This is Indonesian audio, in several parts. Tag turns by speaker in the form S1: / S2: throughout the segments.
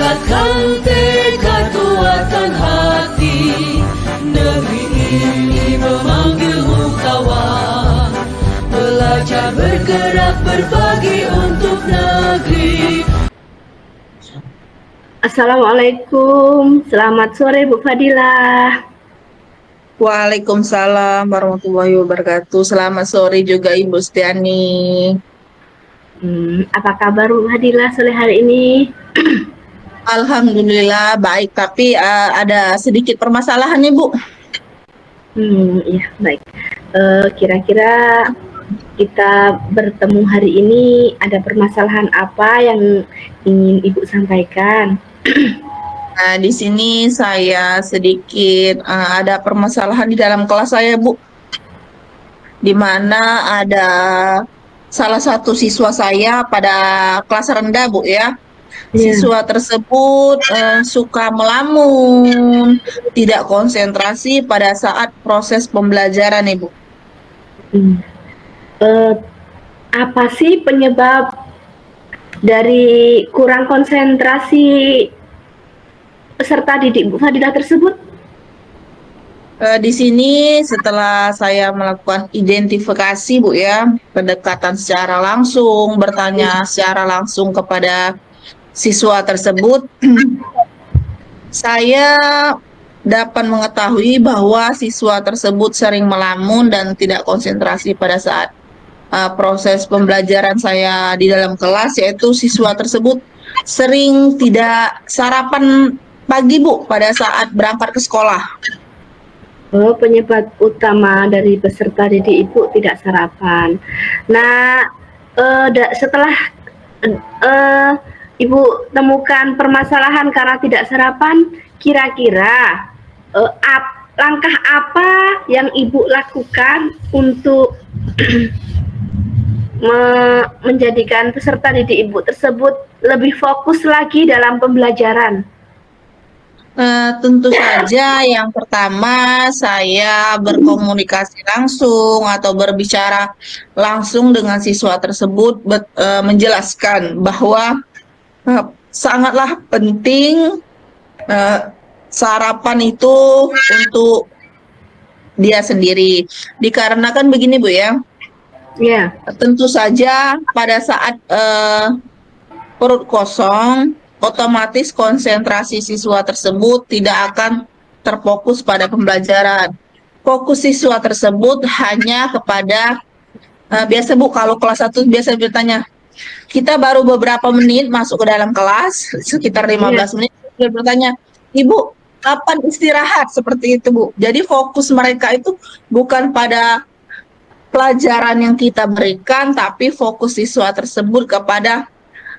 S1: Kuatkan tekad, kuatkan hati, negeri ini memanggilmu kawan. Belajar bergerak berbagi untuk negeri.
S2: Assalamualaikum, selamat sore Bu Fadilah.
S3: Waalaikumsalam warahmatullahi wabarakatuh. Selamat sore juga Ibu Stiani.
S2: Apa kabar Bu Fadilah sore hari ini?
S3: Alhamdulillah baik, tapi ada sedikit permasalahan nih Bu.
S2: Iya baik. Kira-kira kita bertemu hari ini ada permasalahan apa yang ingin Ibu sampaikan?
S3: Nah, di sini saya sedikit ada permasalahan di dalam kelas saya, Bu. Di mana ada salah satu siswa saya pada kelas rendah, Bu ya. Siswa tersebut suka melamun, tidak konsentrasi pada saat proses pembelajaran, Ibu.
S2: Apa sih penyebab dari kurang konsentrasi peserta didik Bu Fadilah tersebut?
S3: Di sini setelah saya melakukan identifikasi, Bu ya, pendekatan secara langsung, bertanya secara langsung kepada siswa tersebut, saya dapat mengetahui bahwa siswa tersebut sering melamun dan tidak konsentrasi pada saat proses pembelajaran saya di dalam kelas, yaitu siswa tersebut sering tidak sarapan pagi, Bu, pada saat berangkat ke sekolah.
S2: Penyebab utama dari peserta didik Ibu tidak sarapan. Nah, setelah Ibu temukan permasalahan karena tidak sarapan, kira-kira langkah apa yang Ibu lakukan untuk menjadikan peserta didik Ibu tersebut lebih fokus lagi dalam pembelajaran?
S3: Tentu saja yang pertama saya berkomunikasi langsung atau berbicara langsung dengan siswa tersebut, menjelaskan bahwa sangatlah penting sarapan itu untuk dia sendiri. Dikarenakan begini Bu ya, tentu saja pada saat perut kosong, otomatis konsentrasi siswa tersebut tidak akan terfokus pada pembelajaran. Fokus siswa tersebut hanya kepada biasa Bu, kalau kelas 1 biasa bertanya, kita baru beberapa menit masuk ke dalam kelas, sekitar 15 menit, dia bertanya, Ibu, kapan istirahat? Seperti itu Bu. Jadi fokus mereka itu bukan pada pelajaran yang kita berikan, tapi fokus siswa tersebut kepada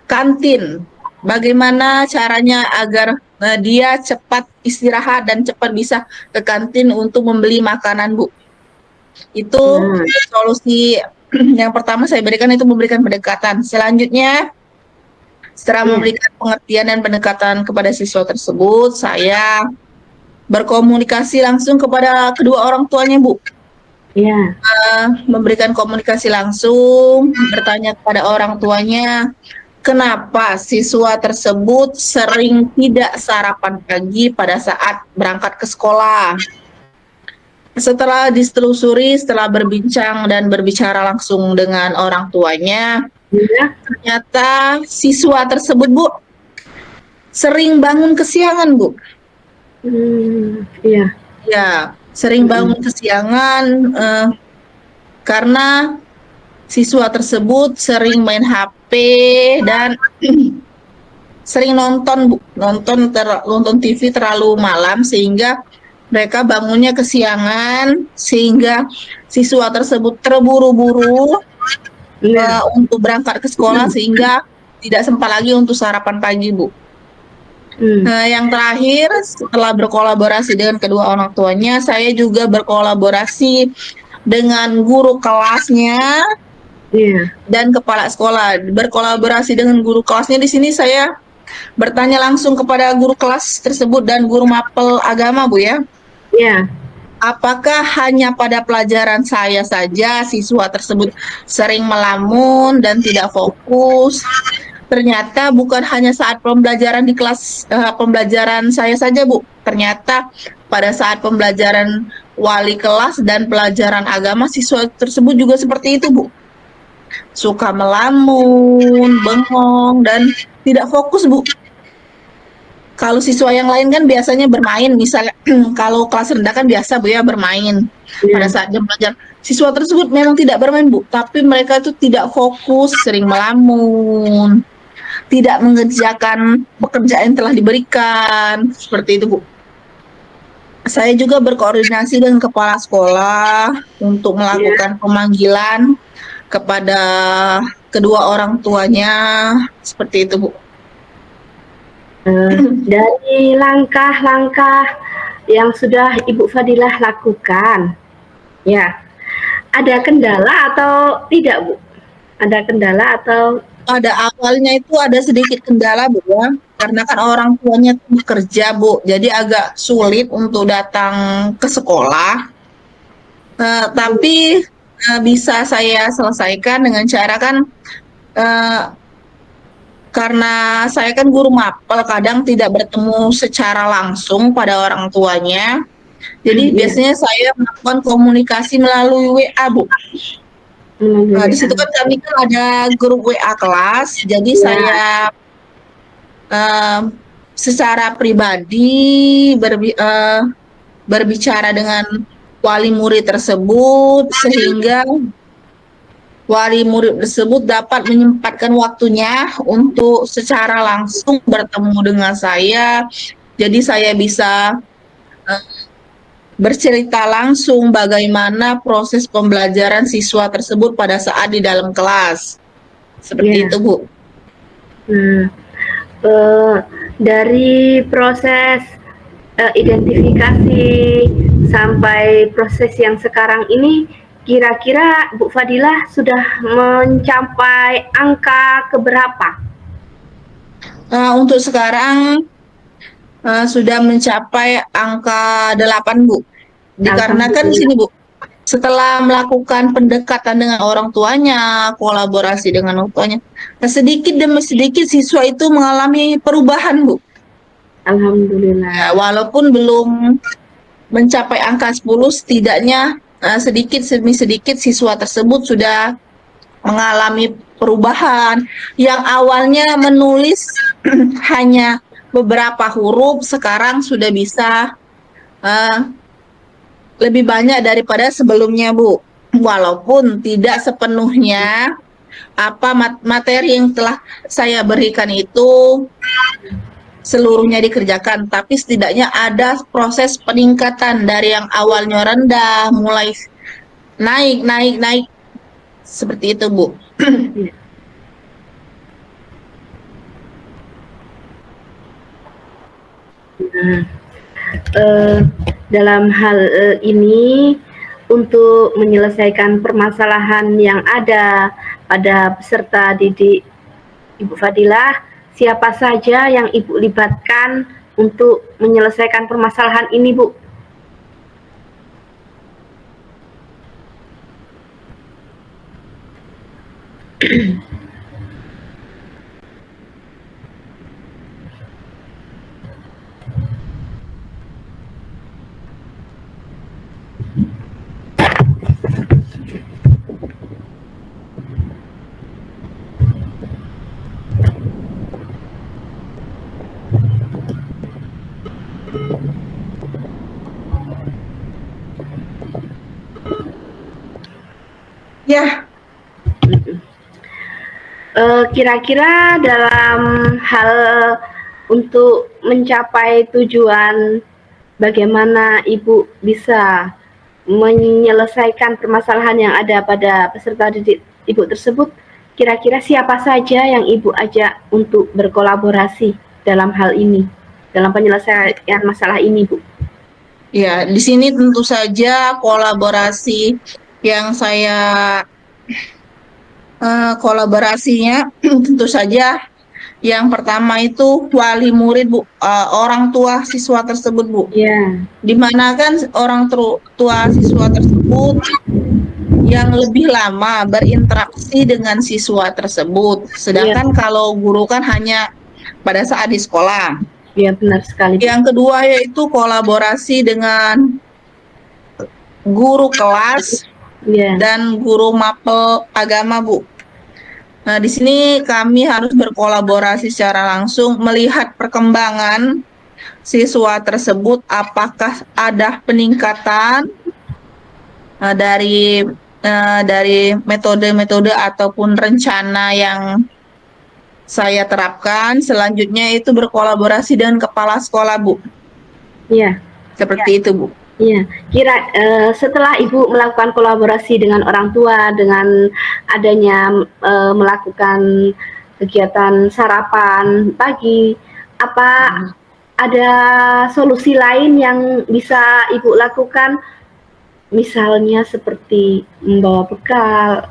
S3: kantin. Bagaimana caranya agar dia cepat istirahat dan cepat bisa ke kantin untuk membeli makanan, Bu. Itu solusi yang pertama saya berikan, itu memberikan pendekatan. Selanjutnya, setelah memberikan pengertian dan pendekatan kepada siswa tersebut, saya berkomunikasi langsung kepada kedua orang tuanya, Bu. Memberikan komunikasi langsung, bertanya kepada orang tuanya, kenapa siswa tersebut sering tidak sarapan pagi pada saat berangkat ke sekolah. Setelah ditelusuri, setelah berbincang dan berbicara langsung dengan orang tuanya, ternyata siswa tersebut, Bu, sering bangun kesiangan, Bu. Sering bangun kesiangan karena siswa tersebut sering main HP dan sering nonton TV terlalu malam, sehingga mereka bangunnya kesiangan, sehingga siswa tersebut terburu-buru untuk berangkat ke sekolah, sehingga tidak sempat lagi untuk sarapan pagi, Bu. Yang terakhir, setelah berkolaborasi dengan kedua orang tuanya, saya juga berkolaborasi dengan guru kelasnya dan kepala sekolah. Berkolaborasi dengan guru kelasnya, di sini saya bertanya langsung kepada guru kelas tersebut dan guru mapel agama, Bu ya. Apakah hanya pada pelajaran saya saja siswa tersebut sering melamun dan tidak fokus, ternyata bukan hanya saat pembelajaran di kelas pembelajaran saya saja, Bu. Ternyata pada saat pembelajaran wali kelas dan pelajaran agama, siswa tersebut juga seperti itu, Bu. Suka melamun, bengong, dan tidak fokus, Bu. Kalau siswa yang lain kan biasanya bermain, misalnya kalau kelas rendah kan biasa, Bu, ya, bermain pada saat jam pelajaran. Siswa tersebut memang tidak bermain, Bu, tapi mereka itu tidak fokus, sering melamun, tidak mengerjakan pekerjaan yang telah diberikan, seperti itu, Bu. Saya juga berkoordinasi dengan kepala sekolah untuk melakukan pemanggilan kepada kedua orang tuanya, seperti itu, Bu.
S2: Dari langkah-langkah yang sudah Ibu Fadilah lakukan, ya, ada kendala atau tidak, Bu? Ada kendala atau?
S3: Pada awalnya itu ada sedikit kendala, Bu, ya, karena kan orang tuanya bekerja, Bu, jadi agak sulit untuk datang ke sekolah. Tapi bisa saya selesaikan dengan cara kan, karena saya kan guru mapel, kadang tidak bertemu secara langsung pada orang tuanya. Jadi biasanya saya melakukan komunikasi melalui WA, Bu. Di situ kan kami kan ada grup WA kelas, jadi saya secara pribadi berbicara dengan wali murid tersebut, sehingga wali murid tersebut dapat menyempatkan waktunya untuk secara langsung bertemu dengan saya. Jadi saya bisa bercerita langsung bagaimana proses pembelajaran siswa tersebut pada saat di dalam kelas. Seperti itu, Bu.
S2: Dari proses identifikasi sampai proses yang sekarang ini, kira-kira Bu Fadilah sudah mencapai angka keberapa?
S3: Untuk sekarang sudah mencapai angka 8, Bu. Dikarenakan di sini, Bu, setelah melakukan pendekatan dengan orang tuanya, kolaborasi dengan orang tuanya, sedikit demi sedikit siswa itu mengalami perubahan, Bu.
S2: Alhamdulillah.
S3: Walaupun belum mencapai angka 10, setidaknya sedikit demi sedikit siswa tersebut sudah mengalami perubahan. Yang awalnya menulis hanya beberapa huruf, sekarang sudah bisa lebih banyak daripada sebelumnya, Bu. Walaupun tidak sepenuhnya apa materi yang telah saya berikan itu seluruhnya dikerjakan, tapi setidaknya ada proses peningkatan dari yang awalnya rendah mulai naik seperti itu, Bu.
S2: Dalam hal ini, untuk menyelesaikan permasalahan yang ada pada peserta didik Ibu Fadilah, siapa saja yang Ibu libatkan untuk menyelesaikan permasalahan ini, Bu?
S3: Ya.
S2: Kira-kira dalam hal untuk mencapai tujuan bagaimana Ibu bisa menyelesaikan permasalahan yang ada pada peserta didik Ibu tersebut, kira-kira siapa saja yang Ibu ajak untuk berkolaborasi dalam hal ini, dalam penyelesaian masalah ini, Bu?
S3: Ya, di sini tentu saja kolaborasi yang saya kolaborasinya tentu saja yang pertama itu wali murid, Bu, orang tua siswa tersebut, Bu.
S2: Yeah.
S3: Dimana kan orang tua siswa tersebut yang lebih lama berinteraksi dengan siswa tersebut. Sedangkan kalau guru kan hanya pada saat di sekolah.
S2: Iya, benar sekali.
S3: Yang kedua yaitu kolaborasi dengan guru kelas dan guru mapel agama, Bu. Nah, di sini kami harus berkolaborasi secara langsung melihat perkembangan siswa tersebut, apakah ada peningkatan dari metode-metode ataupun rencana yang saya terapkan. Selanjutnya itu berkolaborasi dengan kepala sekolah, Bu.
S2: Iya.
S3: Seperti itu, Bu.
S2: Iya, setelah Ibu melakukan kolaborasi dengan orang tua, dengan adanya melakukan kegiatan sarapan pagi, apa ada solusi lain yang bisa Ibu lakukan? Misalnya seperti membawa bekal,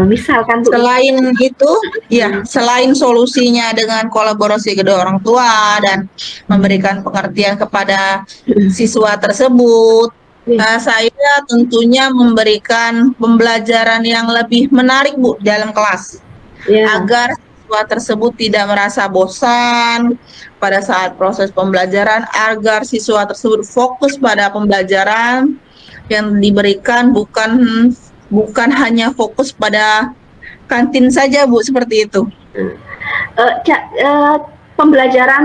S2: misalkan Bu.
S3: Selain itu, ya, selain solusinya dengan kolaborasi kedua orang tua dan memberikan pengertian kepada siswa tersebut, saya tentunya memberikan pembelajaran yang lebih menarik, Bu, dalam kelas, agar siswa tersebut tidak merasa bosan pada saat proses pembelajaran, agar siswa tersebut fokus pada pembelajaran yang diberikan, bukan hanya fokus pada kantin saja, Bu, seperti itu.
S2: Pembelajaran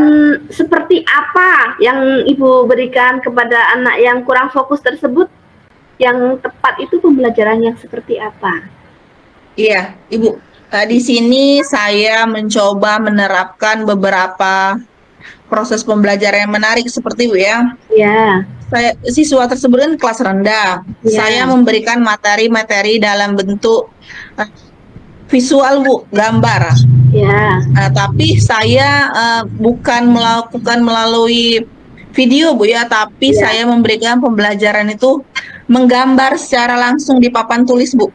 S2: seperti apa yang Ibu berikan kepada anak yang kurang fokus tersebut? Yang tepat itu pembelajaran yang seperti apa?
S3: Iya, Ibu. Di sini saya mencoba menerapkan beberapa proses pembelajaran yang menarik seperti Bu ya.
S2: Iya.
S3: Siswa tersebut kan kelas rendah. Saya memberikan materi-materi dalam bentuk visual, Bu, gambar. Tapi saya bukan melakukan melalui video, Bu ya, tapi saya memberikan pembelajaran itu menggambar secara langsung di papan tulis, Bu.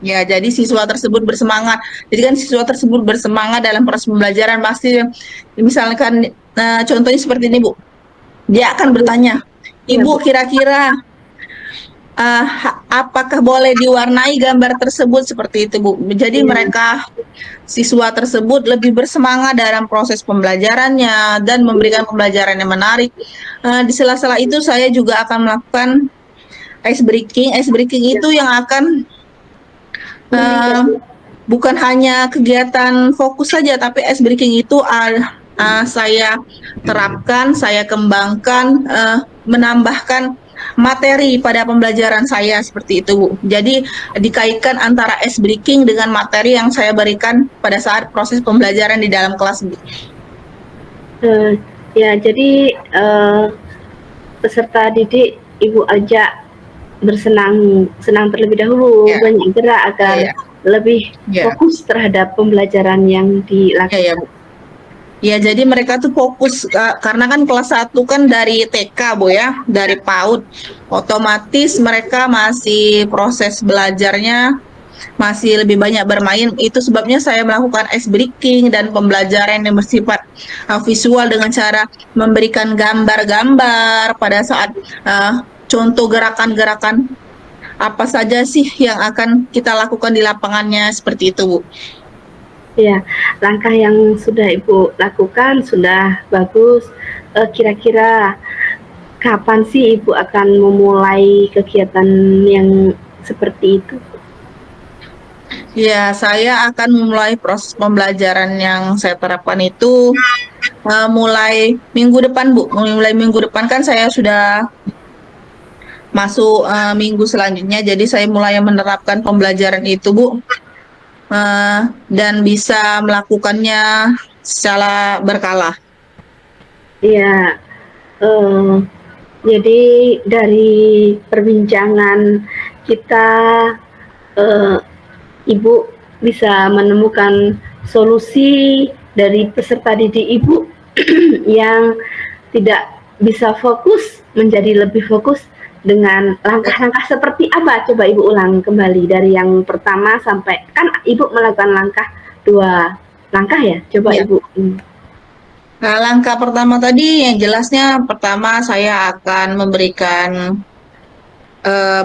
S3: Ya, jadi siswa tersebut bersemangat. Jadi kan siswa tersebut bersemangat dalam proses pembelajaran, pasti misalkan contohnya seperti ini, Bu. Dia akan bertanya, Ibu, kira-kira apakah boleh diwarnai gambar tersebut, seperti itu, Bu. Jadi mereka, siswa tersebut lebih bersemangat dalam proses pembelajarannya dan memberikan pembelajaran yang menarik. Di sela-sela itu saya juga akan melakukan ice breaking. Ice breaking itu yang akan bukan hanya kegiatan fokus saja, tapi ice breaking itu saya terapkan, saya kembangkan, menambahkan materi pada pembelajaran saya, seperti itu, Bu. Jadi dikaitkan antara ice breaking dengan materi yang saya berikan pada saat proses pembelajaran di dalam kelas, Bu.
S2: Ya, jadi peserta didik Ibu ajak senang terlebih dahulu, banyak gerak agar lebih fokus terhadap pembelajaran yang dilakukan.
S3: Ya, jadi mereka tuh fokus, karena kan kelas 1 kan dari TK, Bu ya, dari PAUD, otomatis mereka masih proses belajarnya masih lebih banyak bermain. Itu sebabnya saya melakukan ice breaking dan pembelajaran yang bersifat visual dengan cara memberikan gambar-gambar pada saat contoh gerakan-gerakan apa saja sih yang akan kita lakukan di lapangannya, seperti itu, Bu.
S2: Ya, langkah yang sudah Ibu lakukan sudah bagus. Kira-kira kapan sih Ibu akan memulai kegiatan yang seperti itu?
S3: Ya, saya akan memulai proses pembelajaran yang saya terapkan itu mulai minggu depan, Bu. Mulai minggu depan kan saya sudah masuk minggu selanjutnya, jadi saya mulai menerapkan pembelajaran itu, Bu. Dan bisa melakukannya secara berkala.
S2: Iya, jadi dari perbincangan kita, Ibu bisa menemukan solusi dari peserta didik Ibu yang tidak bisa fokus menjadi lebih fokus. Dengan langkah-langkah seperti apa? Coba Ibu ulang kembali dari yang pertama sampai, kan Ibu melakukan langkah 2 langkah ya? Coba Ibu.
S3: Nah, langkah pertama tadi yang jelasnya, pertama saya akan memberikan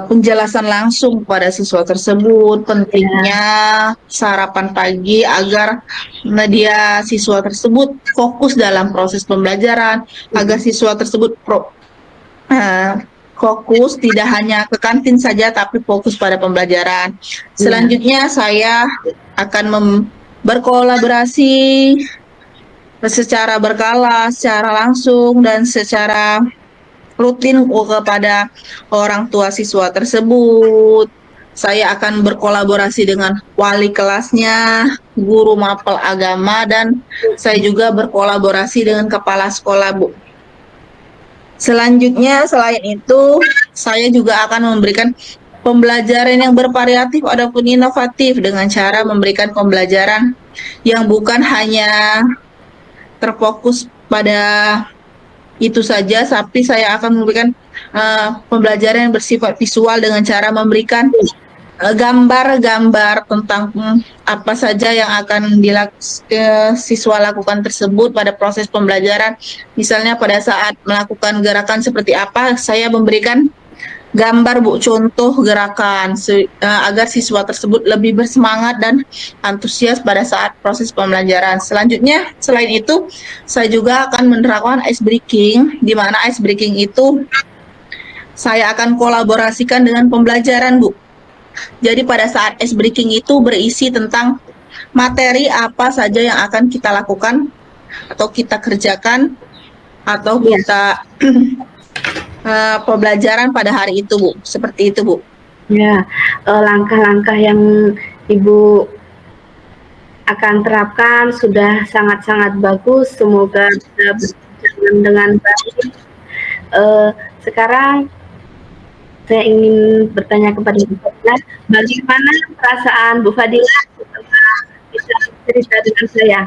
S3: penjelasan langsung pada siswa tersebut, pentingnya sarapan pagi agar dia siswa tersebut fokus dalam proses pembelajaran, agar siswa tersebut fokus tidak hanya ke kantin saja tapi fokus pada pembelajaran. Selanjutnya saya akan berkolaborasi secara berkala, secara langsung dan secara rutin kepada orang tua siswa tersebut. Saya akan berkolaborasi dengan wali kelasnya, guru mapel agama, dan saya juga berkolaborasi dengan kepala sekolah, Bu. Selanjutnya, selain itu, saya juga akan memberikan pembelajaran yang bervariatif ataupun inovatif dengan cara memberikan pembelajaran yang bukan hanya terfokus pada itu saja, tapi saya akan memberikan pembelajaran yang bersifat visual dengan cara memberikan gambar-gambar tentang apa saja yang akan siswa lakukan tersebut pada proses pembelajaran. Misalnya pada saat melakukan gerakan seperti apa, saya memberikan gambar, Bu, contoh gerakan agar siswa tersebut lebih bersemangat dan antusias pada saat proses pembelajaran. Selanjutnya, selain itu, saya juga akan menerapkan ice breaking, di mana ice breaking itu saya akan kolaborasikan dengan pembelajaran, Bu. Jadi pada saat ice breaking itu berisi tentang materi apa saja yang akan kita lakukan atau kita kerjakan atau kita pembelajaran pada hari itu, Bu. Seperti itu, Bu.
S2: Ya, langkah-langkah yang Ibu akan terapkan sudah sangat-sangat bagus. Semoga bisa berjalan dengan baik. Sekarang saya ingin bertanya kepada Bu Fadilah, bagaimana perasaan Bu Fadilah setelah bisa cerita dengan saya?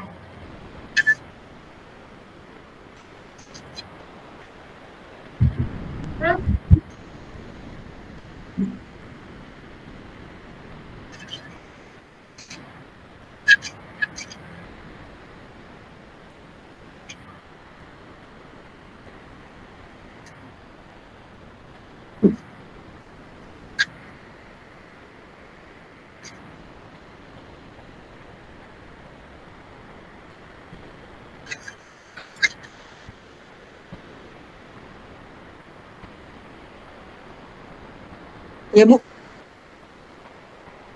S3: Ya, Bu.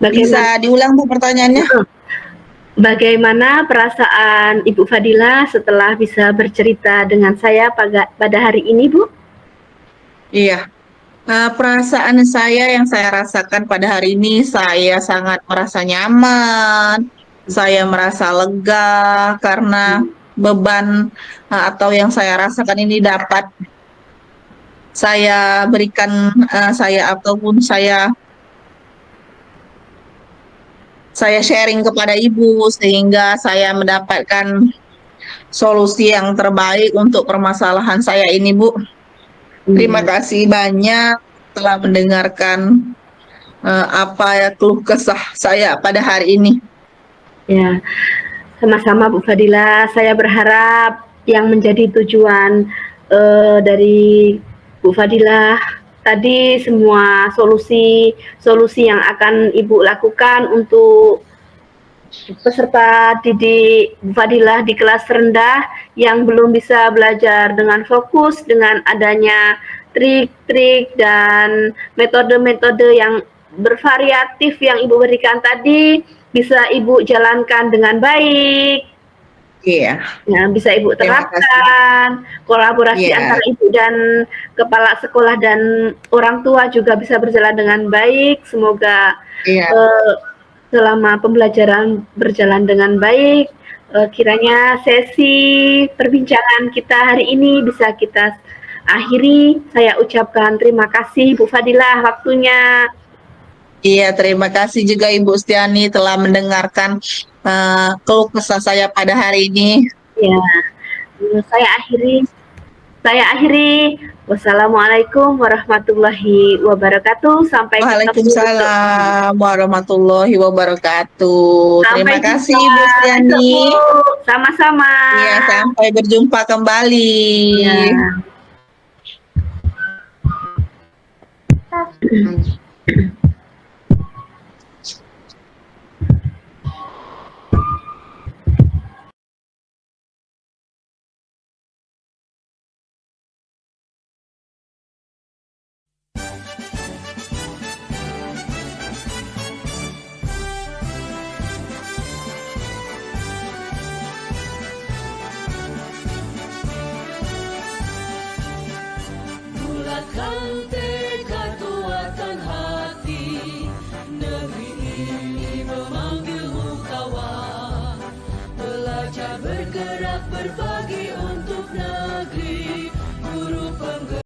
S3: Bisa diulang, Bu, pertanyaannya?
S2: Bagaimana perasaan Ibu Fadilah setelah bisa bercerita dengan saya pada hari ini, Bu?
S3: Iya. Perasaan saya yang saya rasakan pada hari ini, saya sangat merasa nyaman, saya merasa lega karena beban atau yang saya rasakan ini dapat saya berikan saya sharing kepada Ibu sehingga saya mendapatkan solusi yang terbaik untuk permasalahan saya ini, Bu. Terima kasih banyak telah mendengarkan keluh kesah saya pada hari ini.
S2: Ya, sama-sama Bu Fadilah. Saya berharap yang menjadi tujuan dari Bu Fadilah tadi semua solusi yang akan Ibu lakukan untuk peserta didik Bu Fadilah di kelas rendah yang belum bisa belajar dengan fokus, dengan adanya trik-trik dan metode-metode yang bervariatif yang Ibu berikan tadi bisa Ibu jalankan dengan baik.
S3: Iya.
S2: Ya, bisa Ibu terapkan kolaborasi antara Ibu dan kepala sekolah dan orang tua juga bisa berjalan dengan baik. Semoga selama pembelajaran berjalan dengan baik. Kiranya sesi perbincangan kita hari ini bisa kita akhiri. Saya ucapkan terima kasih Bu Fadilah waktunya.
S3: Iya, terima kasih juga Ibu Ustiani telah mendengarkan keluh kesah saya pada hari ini.
S2: Ya, saya akhiri. Wassalamualaikum warahmatullahi wabarakatuh. Sampai
S3: Waalaikumsalam warahmatullahi wabarakatuh. Terima kasih Ibu Ustiani.
S2: Sama-sama.
S3: Iya, sampai berjumpa kembali.
S2: Ya.
S3: Hmm.